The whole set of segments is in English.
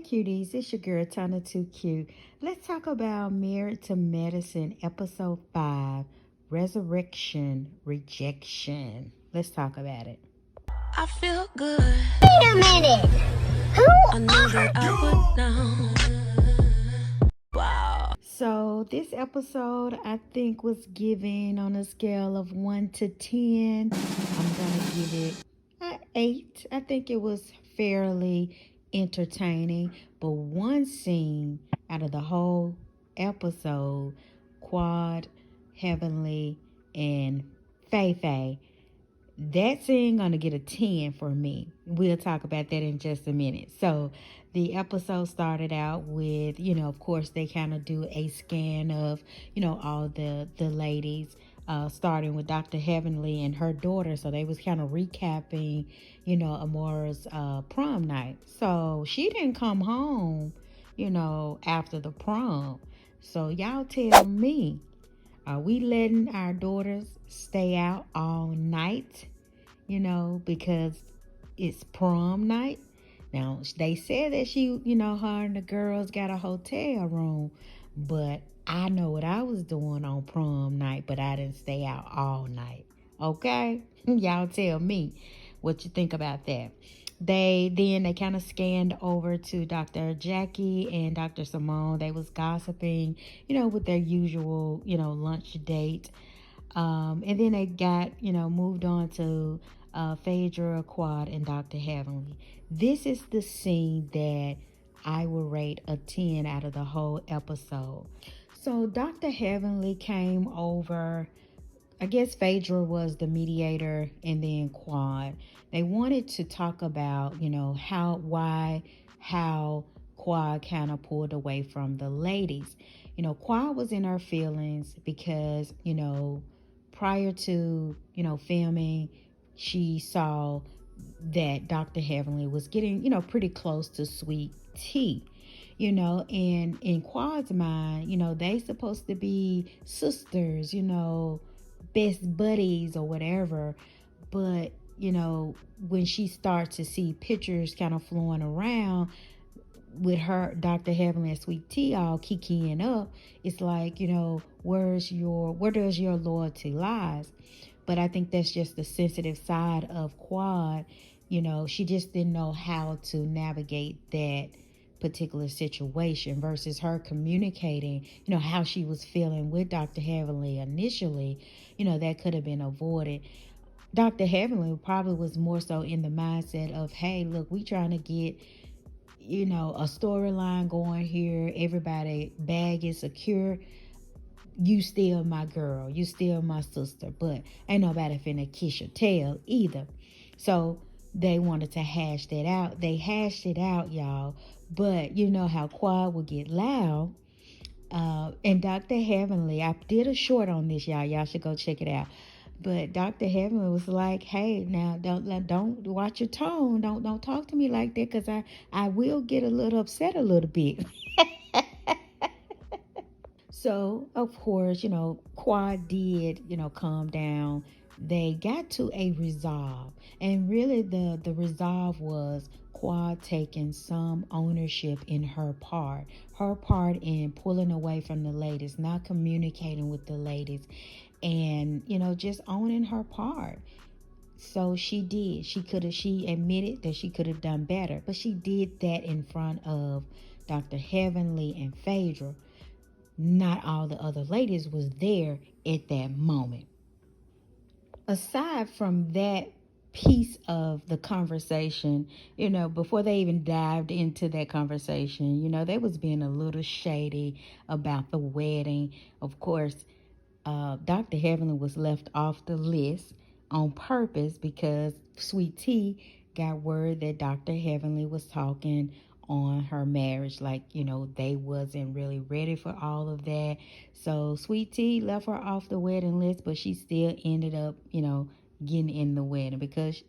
Cuties, it's your girl Tana Too Cute. Let's talk about Married to Medicine, Episode 5, Resurrection, Rejection. Let's talk about it. I feel good. Wait a minute. Who I knew that I would know. Wow. So, this episode I think was given on a scale of 1 to 10. I'm going to give it an 8. I think it was fairly entertaining. But one scene out of the whole episode, Quad, Heavenly, and Fei Fei, that scene gonna get a 10 for me. We'll talk about that in just a minute. So the episode started out with, of course they kind of do a scan of, all the ladies, starting with Dr. Heavenly and her daughter. So they was kind of recapping, Amora's prom night. So she didn't come home, after the prom. So y'all tell me, are we letting our daughters stay out all night, because it's prom night? Now, they said that she, her and the girls got a hotel room, but I know what I was doing on prom night, but I didn't stay out all night. Okay? Y'all tell me what you think about that. They kind of scanned over to Dr. Jackie and Dr. Simone. They was gossiping, with their usual, lunch date. And then they got, moved on to Phaedra, Quad, and Dr. Heavenly. This is the scene that I will rate a 10 out of the whole episode. So Dr. Heavenly came over. I guess Phaedra was the mediator, and then Quad. They wanted to talk about, how Quad kind of pulled away from the ladies. Quad was in her feelings because, prior to, filming, she saw that Dr. Heavenly was getting, pretty close to Sweet Tea. And in Quad's mind, they supposed to be sisters, best buddies or whatever. But when she starts to see pictures kind of flowing around with her, Dr. Heavenly and Sweet Tea all kikiing up, it's like, where does your loyalty lies? But I think that's just the sensitive side of Quad. She just didn't know how to navigate that particular situation versus her communicating, how she was feeling with Dr. Heavenly initially. That could have been avoided. Dr. Heavenly probably was more so in the mindset of, hey, look, we trying to get, a storyline going here. Everybody bag is secure. You still my girl. You still my sister. But ain't nobody finna kiss your tail either. So they wanted to hash that out. They hashed it out, y'all. But you know how Quad will get loud. And Dr. Heavenly, I did a short on this, y'all. Y'all should go check it out. But Dr. Heavenly was like, hey, now don't watch your tone. Don't talk to me like that, because I will get a little upset a little bit. So, of course, Quad did, calm down. They got to a resolve. And really the resolve was Quad taking some ownership in her part in pulling away from the ladies, not communicating with the ladies, and, just owning her part. So she did. She admitted that she could have done better, but she did that in front of Dr. Heavenly and Phaedra. Not all the other ladies was there at that moment. Aside from that piece of the conversation, before they even dived into that conversation, they was being a little shady about the wedding. Of course, Dr. Heavenly was left off the list on purpose because Sweet Tea got word that Dr. Heavenly was talking on her marriage, like, they wasn't really ready for all of that. So Sweet Tea left her off the wedding list, but she still ended up, getting in the wedding because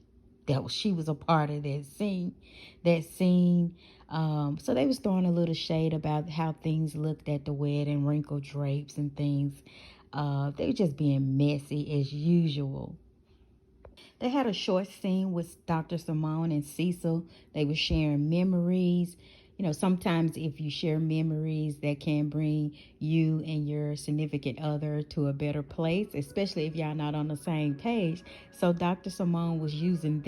she was a part of that scene. So they was throwing a little shade about how things looked at the wedding, wrinkled drapes and things. They were just being messy as usual. They had a short scene with Dr. Simone and Cecil. They were sharing memories. sometimes if you share memories, that can bring you and your significant other to a better place, especially if y'all not on the same page. So Dr. Simone was using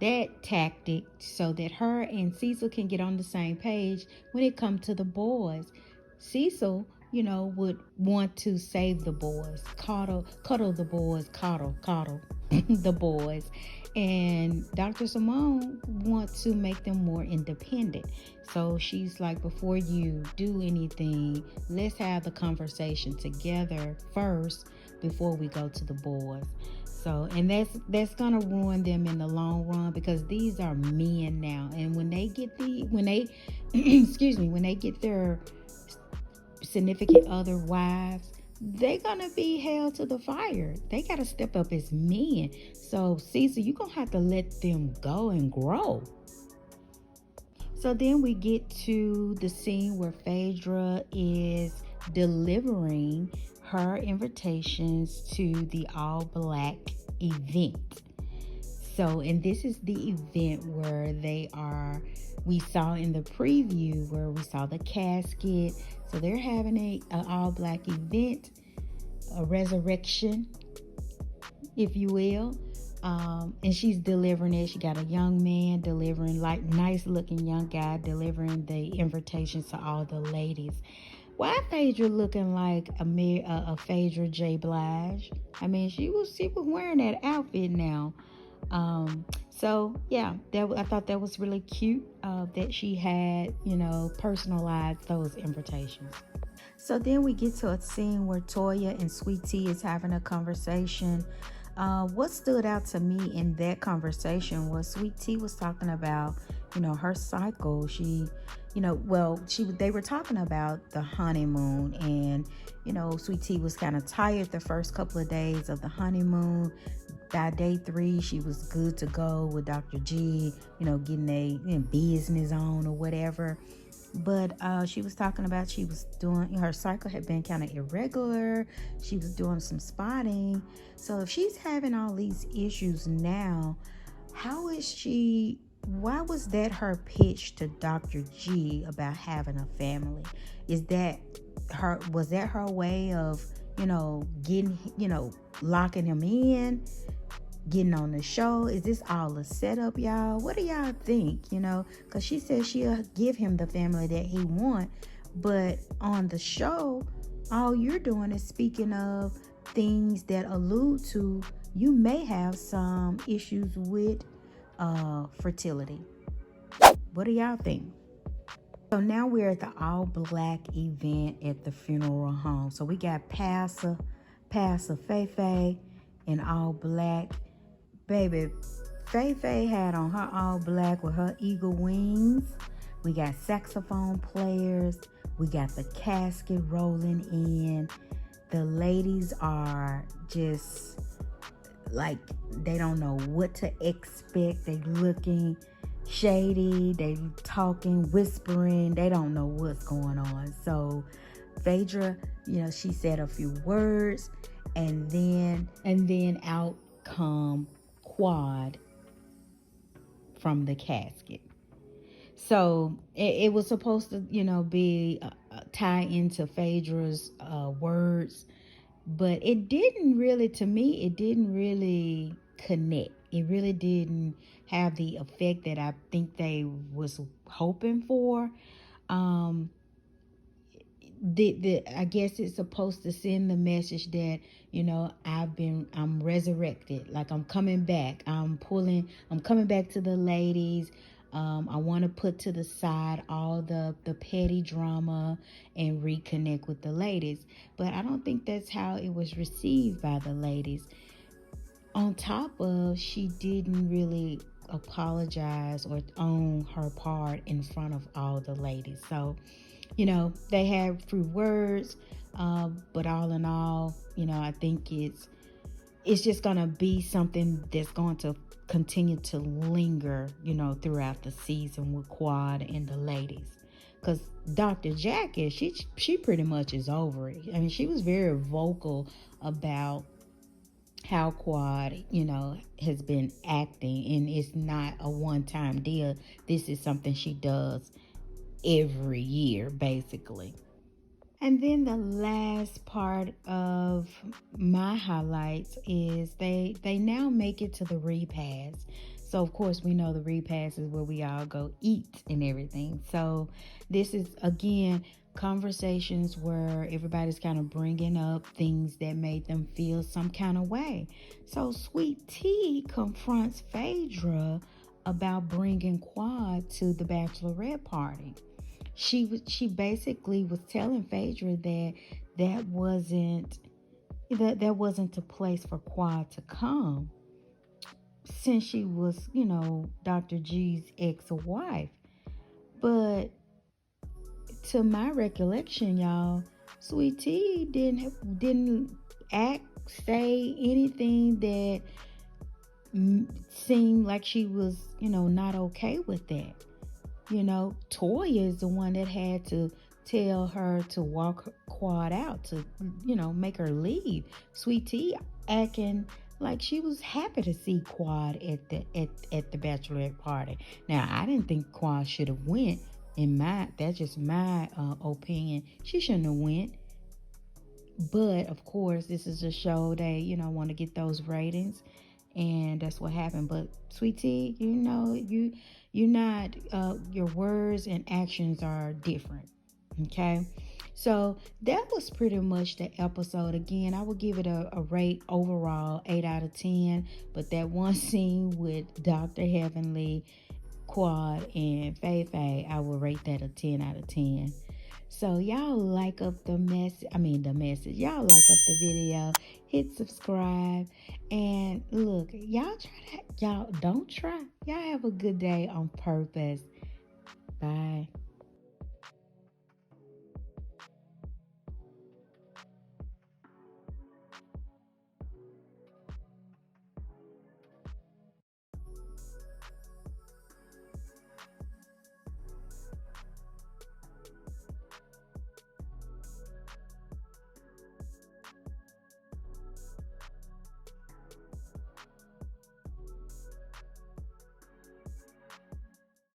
that tactic so that her and Cecil can get on the same page when it comes to the boys. Cecil, would want to save the boys, cuddle the boys, coddle the boys. And Dr. Simone wants to make them more independent. So she's like, before you do anything, let's have the conversation together first before we go to the boys. So, and that's gonna ruin them in the long run, because these are men now, and when they get excuse me, when they get their significant other wives, they're gonna be held to the fire. They gotta step up as men. So Caesar, you're gonna have to let them go and grow. So then we get to the scene where Phaedra is delivering her invitations to the all black event. So, and this is the event where we saw in the preview where we saw the casket. So they're having an all black event, a resurrection, if you will. And she's delivering it. She got a young man delivering, like nice looking young guy delivering the invitations to all the ladies. Why Phaedra looking like a Phaedra J. Blige? I mean, she was wearing that outfit now. So yeah, I thought that was really cute that she had, personalized those invitations. So then we get to a scene where Toya and Sweet Tea is having a conversation. What stood out to me in that conversation was Sweet Tea was talking about, her cycle. They were talking about the honeymoon, and, Sweet Tea was kind of tired the first couple of days of the honeymoon. By day 3, she was good to go with Dr. G, getting a business on or whatever. But she was talking about she was doing, her cycle had been kind of irregular. She was doing some spotting. So if she's having all these issues now, why was that her pitch to Dr. G about having a family? Was that her way of, getting, locking him in, getting on the show? Is this all a setup, y'all? What do y'all think? Because she said she'll give him the family that he want, but on the show, all you're doing is speaking of things that allude to you may have some issues with fertility. What do y'all think? So now we're at the all black event at the funeral home. So we got Pastor Faye in all black. Baby, Faye had on her all black with her eagle wings. We got saxophone players. We got the casket rolling in. The ladies are just like, they don't know what to expect. They looking shady. They talking, whispering. They don't know what's going on. So Phaedra, she said a few words, and then out come Quad from the casket. So it was supposed to, be tie into Phaedra's words, but it didn't really, to me, it didn't really connect. It really didn't have the effect that I think they was hoping for. I guess it's supposed to send the message that, I'm resurrected, like I'm coming back. I'm coming back to the ladies. I want to put to the side all the petty drama and reconnect with the ladies. But I don't think that's how it was received by the ladies. On top of, she didn't really apologize or own her part in front of all the ladies. So, they had few words, but all in all, I think it's just gonna be something that's going to continue to linger, throughout the season with Quad and the ladies. Because Dr. Jackie, she pretty much is over it. I mean, she was very vocal about how Quad, has been acting, and it's not a one-time deal. This is something she does every year, basically. And then the last part of my highlights is they now make it to the repast. So of course we know the repast is where we all go eat and everything. So this is again conversations where everybody's kind of bringing up things that made them feel some kind of way. So Sweet Tea confronts Phaedra about bringing Quad to the bachelorette party. She basically was telling Phaedra that that wasn't that wasn't the place for Quad to come, since she was, Dr. G's ex-wife. But to my recollection, y'all, Sweet Tea didn't act, say anything that seemed like she was, not okay with that. Toya is the one that had to tell her to walk Quad out, to, make her leave. Sweet Tea acting like she was happy to see Quad at the bachelorette party. Now, I didn't think Quad should have went. That's just my opinion. She shouldn't have went. But of course, this is a show they, want to get those ratings, and that's what happened. But Sweet Tea, you're not your words and actions are different. Okay, so that was pretty much the episode. Again, I would give it a rate overall 8 out of 10, but that one scene with Dr. Heavenly, Quad, and Fei Fei, I will rate that a 10 out of 10. So y'all like up the message. Y'all like up the video, hit subscribe, and look, y'all don't try. Y'all have a good day on purpose. Bye.